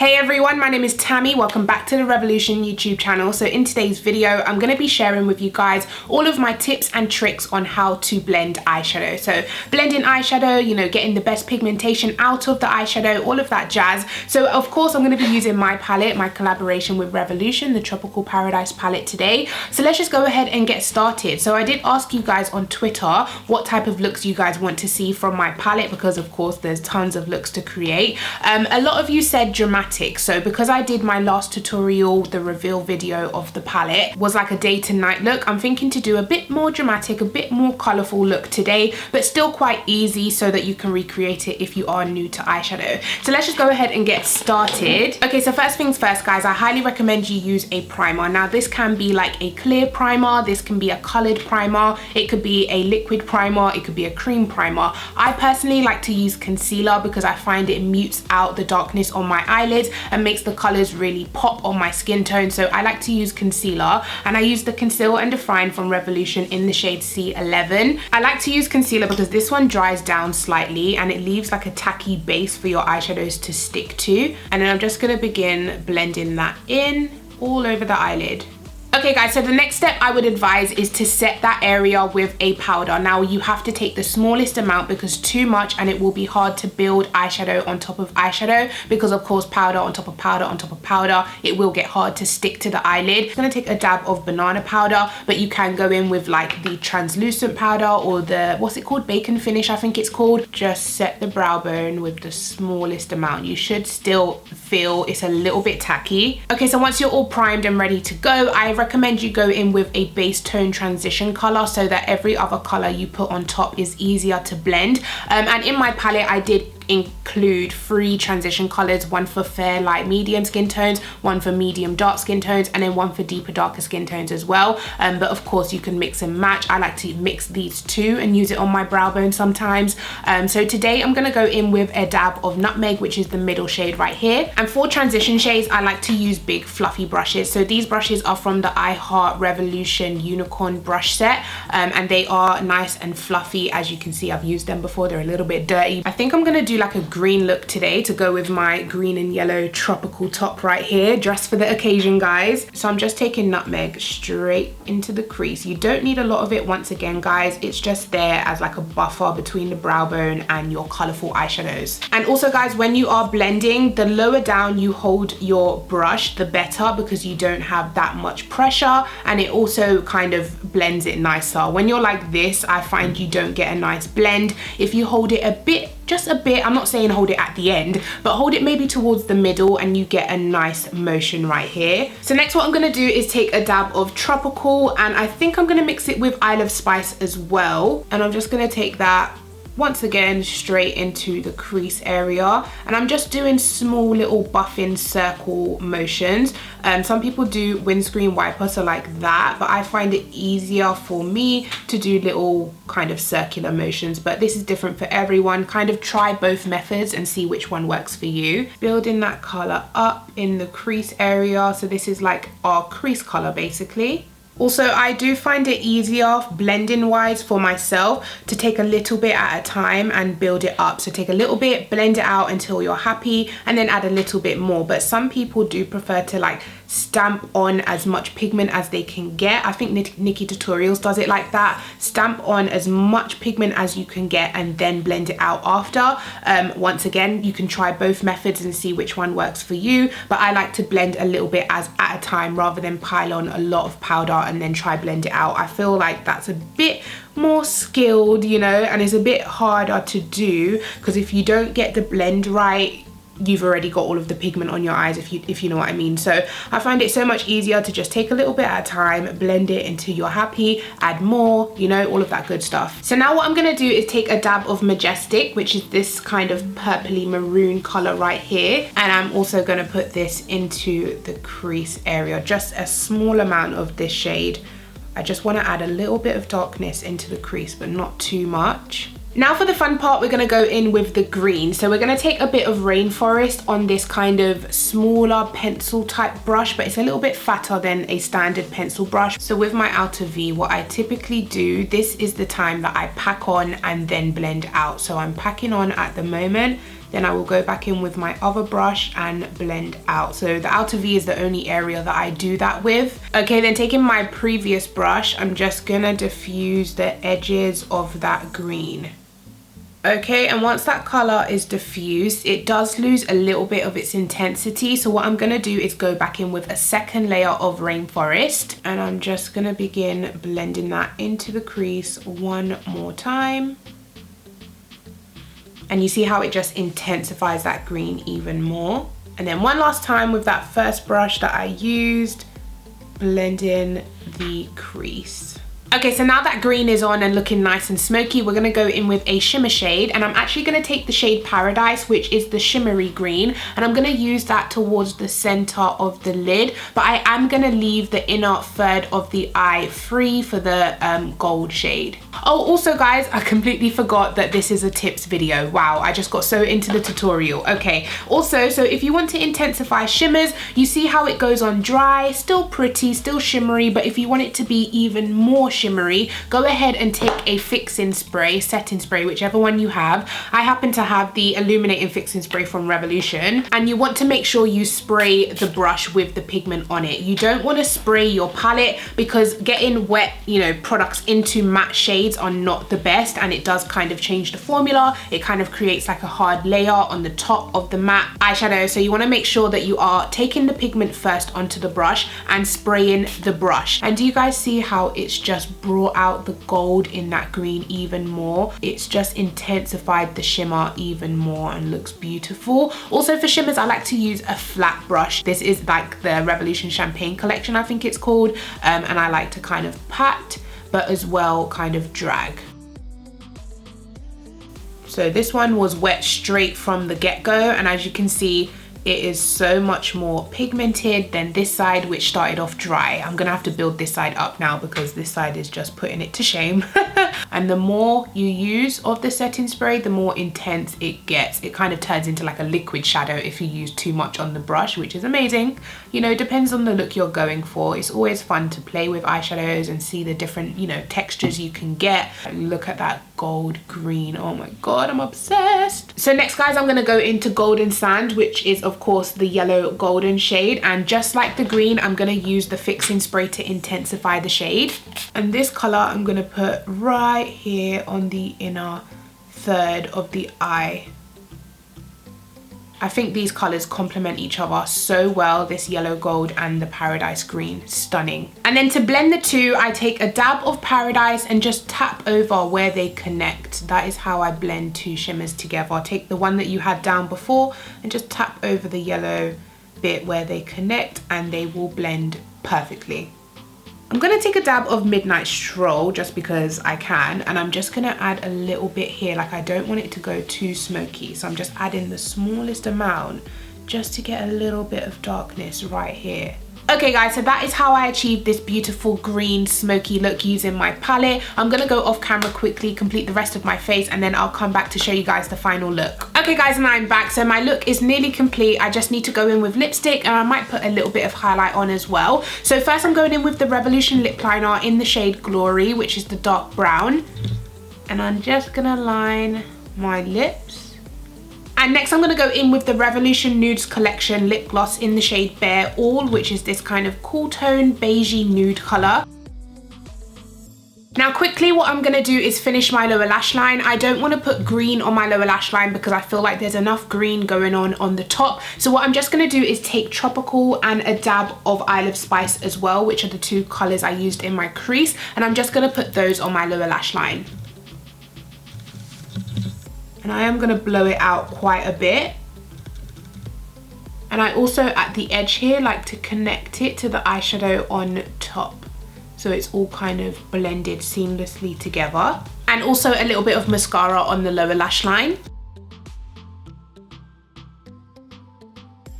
Hey everyone, my name is Tammy. Welcome back to the Revolution YouTube channel. So in today's video, I'm going to be sharing with you guys all of my tips and tricks on how to blend eyeshadow. So blending eyeshadow, you know, getting the best pigmentation out of the eyeshadow, all of that jazz. So of course, I'm going to be using my palette, my collaboration with Revolution, the Tropical Paradise palette today. So let's just go ahead and get started. So I did ask you guys on Twitter what type of looks you guys want to see from my palette, because of course there's tons of looks to create. A lot of you said dramatic. So because I did my last tutorial, the reveal video of the palette was like a day to night look, I'm thinking to do a bit more dramatic, a bit more colorful look today, but still quite easy so that you can recreate it if you are new to eyeshadow. So let's just go ahead and get started. Okay, so first things first, guys, I highly recommend you use a primer. Now this can be like a clear primer, this can be a colored primer, it could be a liquid primer, it could be a cream primer. I personally like to use concealer because I find it mutes out the darkness on my eyelids and makes the colors really pop on my skin tone. So I like to use concealer, and I use the Conceal and Define from Revolution in the shade C11. I like to use concealer because this one dries down slightly and it leaves like a tacky base for your eyeshadows to stick to. And then I'm just going to begin blending that in all over the eyelid. Okay guys, so the next step I would advise is to set that area with a powder. Now you have to take the smallest amount because too much and it will be hard to build eyeshadow on top of eyeshadow, because of course powder on top of powder on top of powder, it will get hard to stick to the eyelid. I'm gonna take a dab of banana powder, but you can go in with like the translucent powder or the, what's it called, bacon finish I think it's called. Just set the brow bone with the smallest amount. You should still feel it's a little bit tacky. Okay, so once you're all primed and ready to go, I recommend you go in with a base tone transition color so that every other color you put on top is easier to blend. And in my palette I did include 3 transition colors, one for fair light medium skin tones, one for medium dark skin tones, and then one for deeper darker skin tones as well. But of course you can mix and match. I like to mix these two and use it on my brow bone sometimes. So today I'm gonna go in with a dab of Nutmeg, which is the middle shade right here. And for transition shades I like to use big fluffy brushes. So these brushes are from the I Heart Revolution Unicorn brush set, and they are nice and fluffy. As you can see, I've used them before. They're a little bit dirty. I think I'm gonna do like a green look today to go with my green and yellow tropical top right here, dressed for the occasion, guys. So I'm just taking Nutmeg straight into the crease. You don't need a lot of it, once again, guys. It's just there as like a buffer between the brow bone and your colorful eyeshadows. And also, guys, when you are blending, the lower down you hold your brush, the better, because you don't have that much pressure, and it also kind of blends it nicer. When you're like this, I find you don't get a nice blend. If you hold it a bit, just a bit, I'm not saying hold it at the end, but hold it maybe towards the middle and you get a nice motion right here. So next what I'm gonna do is take a dab of Tropical, and I think I'm gonna mix it with Isle of Spice as well. And I'm just gonna take that once again straight into the crease area, and I'm just doing small little buffing circle motions. Some people do windscreen wiper, so like that, but I find it easier for me to do little kind of circular motions, but this is different for everyone. Kind of try both methods and see which one works for you. Building that color up in the crease area. So this is like our crease color basically. Also, I do find it easier blending wise for myself to take a little bit at a time and build it up. So take a little bit, blend it out until you're happy, and then add a little bit more. But some people do prefer to like stamp on as much pigment as they can get. I think Nikki Tutorials does it like that. Stamp on as much pigment as you can get and then blend it out after. Once again, you can try both methods and see which one works for you, but I like to blend a little bit at a time rather than pile on a lot of powder and then try blend it out. I feel like that's a bit more skilled, you know, and it's a bit harder to do because if you don't get the blend right, you've already got all of the pigment on your eyes, if you know what I mean. So I find it so much easier to just take a little bit at a time, blend it until you're happy, add more, you know, all of that good stuff. So now what I'm gonna do is take a dab of Majestic, which is this kind of purpley maroon color right here, and I'm also gonna put this into the crease area, just a small amount of this shade. I just want to add a little bit of darkness into the crease, but not too much. Now for the fun part, we're gonna go in with the green. So we're gonna take a bit of Rainforest on this kind of smaller pencil type brush, but it's a little bit fatter than a standard pencil brush. So with my outer V, what I typically do, this is the time that I pack on and then blend out. So I'm packing on at the moment, Then I will go back in with my other brush and blend out. So the outer V is the only area that I do that with. Okay, then taking my previous brush, I'm just gonna diffuse the edges of that green. Okay, and once that color is diffused, it does lose a little bit of its intensity. So what I'm gonna do is go back in with a second layer of Rainforest, and I'm just gonna begin blending that into the crease one more time. And you see how it just intensifies that green even more. And then one last time with that first brush that I used, blend in the crease. Okay, so now that green is on and looking nice and smoky, we're gonna go in with a shimmer shade, and I'm actually gonna take the shade Paradise, which is the shimmery green, and I'm gonna use that towards the center of the lid, but I am gonna leave the inner third of the eye free for the gold shade. Oh, also guys, I completely forgot that this is a tips video. Wow, I just got so into the tutorial. Okay, also, so if you want to intensify shimmers, you see how it goes on dry, still pretty, still shimmery, but if you want it to be even more shimmery, go ahead and take a fixing spray, setting spray, whichever one you have. I happen to have the illuminating fixing spray from Revolution, and you want to make sure you spray the brush with the pigment on it. You don't want to spray your palette, because getting wet, you know, products into matte shades are not the best, and it does kind of change the formula. It kind of creates like a hard layer on the top of the matte eyeshadow. So you want to make sure that you are taking the pigment first onto the brush and spraying the brush. And do you guys see how it's just brought out the gold in that green even more? It's just intensified the shimmer even more and looks beautiful. Also for shimmers, I like to use a flat brush. This is like the Revolution Champagne collection, I think it's called, and I like to kind of pat, but as well kind of drag. So this one was wet straight from the get-go, and as you can see, it is so much more pigmented than this side, which started off dry. I'm gonna have to build this side up now because this side is just putting it to shame. And the more you use of the setting spray, the more intense it gets. It kind of turns into like a liquid shadow if you use too much on the brush, which is amazing. You know, it depends on the look you're going for. It's always fun to play with eyeshadows and see the different, you know, textures you can get. Look at that gold green. Oh my God, I'm obsessed. So next guys, I'm gonna go into Golden Sand, which is of course the yellow golden shade, and just like the green, I'm gonna use the fixing spray to intensify the shade. And this color I'm gonna put right here on the inner third of the eye. I think these colors complement each other so well, this yellow gold and the Paradise green, stunning. And then to blend the two, I take a dab of Paradise and just tap over where they connect. That is how I blend two shimmers together. Take the one that you had down before and just tap over the yellow bit where they connect, and they will blend perfectly. I'm gonna take a dab of Midnight Stroll just because I can, and I'm just gonna add a little bit here. Like, I don't want it to go too smoky, so I'm just adding the smallest amount just to get a little bit of darkness right here. Okay guys, so that is how I achieved this beautiful green smoky look using my palette. I'm gonna go off camera quickly, complete the rest of my face, and then I'll come back to show you guys the final look. Okay guys, and I'm back. So my look is nearly complete. I just need to go in with lipstick, and I might put a little bit of highlight on as well. So first I'm going in with the Revolution lip liner in the shade Glory, which is the dark brown. And I'm just gonna line my lips. And next I'm gonna go in with the Revolution Nudes Collection lip gloss in the shade Bare All, which is this kind of cool tone beigey nude color. Now quickly, what I'm gonna do is finish my lower lash line. I don't wanna put green on my lower lash line because I feel like there's enough green going on the top. So what I'm just gonna do is take Tropical and a dab of Isle of Spice as well, which are the two colors I used in my crease. And I'm just gonna put those on my lower lash line. And I am gonna blow it out quite a bit. And I also, at the edge here, like to connect it to the eyeshadow on top, so it's all kind of blended seamlessly together. And also a little bit of mascara on the lower lash line.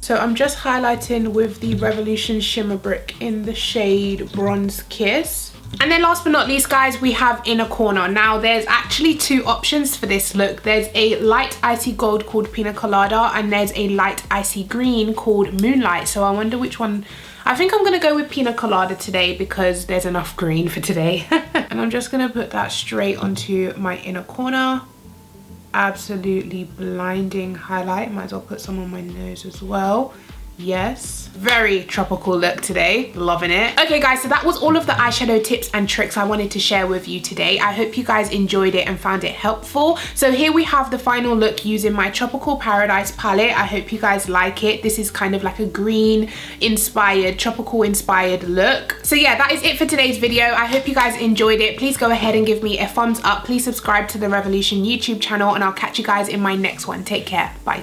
So I'm just highlighting with the Revolution Shimmer Brick in the shade Bronze Kiss. And then last but not least guys, we have Inner Corner. Now there's actually two options for this look. There's a light icy gold called Pina Colada, and there's a light icy green called Moonlight. So I wonder which one. I think I'm gonna go with Pina Colada today because there's enough green for today. And I'm just gonna put that straight onto my inner corner. absolutely blinding highlight. Might as well put some on my nose as well. Yes, very tropical look today, loving it. Okay guys, so that was all of the eyeshadow tips and tricks I wanted to share with you today. I hope you guys enjoyed it and found it helpful. So here we have the final look using my Tropical Paradise palette. I hope you guys like it. This is kind of like a green inspired, tropical inspired look. So yeah, that is it for today's video. I hope you guys enjoyed it. Please go ahead and give me a thumbs up. Please subscribe to the Revolution YouTube channel, and I'll catch you guys in my next one. Take care, bye.